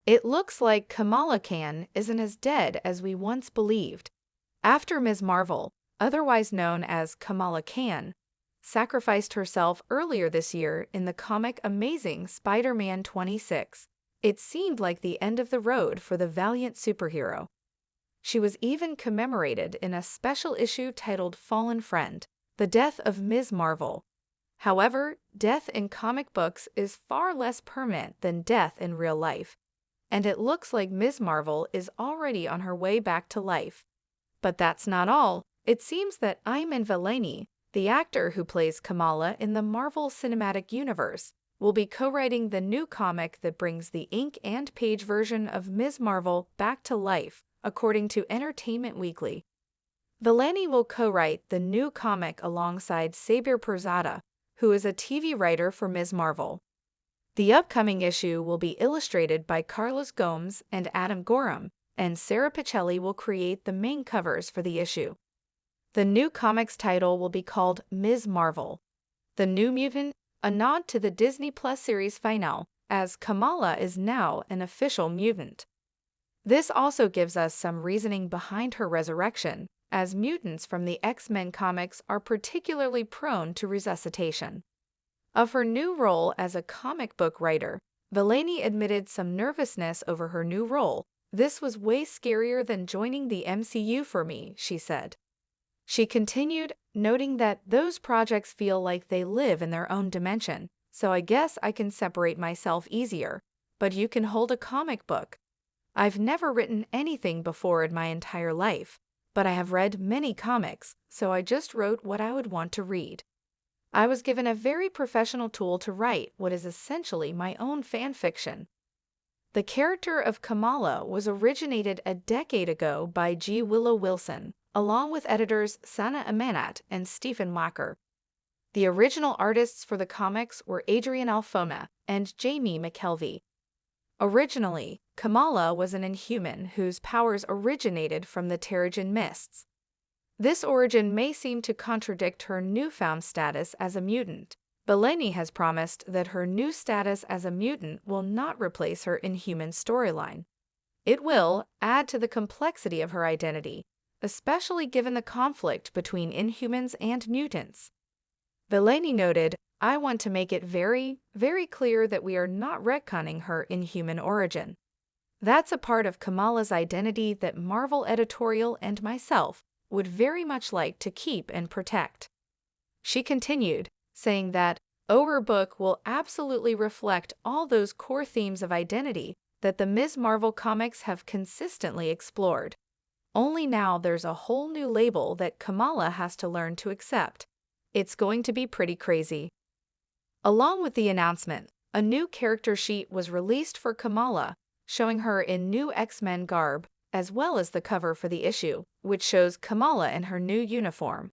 It looks like Kamala Khan isn't as dead as we once believed. After Ms. Marvel, otherwise known as Kamala Khan, sacrificed herself earlier this year in the comic Amazing Spider-Man 26, it seemed like the end of the road for the valiant superhero. She was even commemorated in a special issue titled Fallen Friend, The Death of Ms. Marvel. However, death in comic books is far less permanent than death in real life, and it looks like Ms. Marvel is already on her way back to life. But that's not all. It seems that Iman Vellani, the actor who plays Kamala in the Marvel Cinematic Universe, will be co-writing the new comic that brings the ink and page version of Ms. Marvel back to life, according to Entertainment Weekly. Vellani will co-write the new comic alongside Sabir Pirzada, who is a TV writer for Ms. Marvel. The upcoming issue will be illustrated by Carlos Gomes and Adam Gorham, and Sarah Pichelli will create the main covers for the issue. The new comic's title will be called Ms. Marvel, The New Mutant, a nod to the Disney Plus series finale, as Kamala is now an official mutant. This also gives us some reasoning behind her resurrection, as mutants from the X-Men comics are particularly prone to resuscitation. Of her new role as a comic book writer, Vellani admitted some nervousness over her new role. "This was way scarier than joining the MCU for me," she said. She continued, noting that those projects feel like they live in their own dimension, so I guess I can separate myself easier. But you can hold a comic book. I've never written anything before in my entire life, but I have read many comics, so I just wrote what I would want to read. I was given a very professional tool to write what is essentially my own fan fiction. The character of Kamala was originated a decade ago by G. Willow Wilson, along with editors Sana Amanat and Stephen Wacker. The original artists for the comics were Adrian Alfona and Jamie McKelvey. Originally, Kamala was an Inhuman whose powers originated from the Terrigen Mists. This origin may seem to contradict her newfound status as a mutant. Vellani has promised that her new status as a mutant will not replace her Inhuman storyline. It will add to the complexity of her identity, especially given the conflict between Inhumans and mutants. Vellani noted, "I want to make it very, very clear that we are not retconning her Inhuman origin. That's a part of Kamala's identity that Marvel editorial and myself would very much like to keep and protect." She continued, saying that our book will absolutely reflect all those core themes of identity that the Ms. Marvel comics have consistently explored. Only now there's a whole new label that Kamala has to learn to accept. It's going to be pretty crazy. Along with the announcement, a new character sheet was released for Kamala, showing her in new X-Men garb, as well as the cover for the issue, which shows Kamala in her new uniform.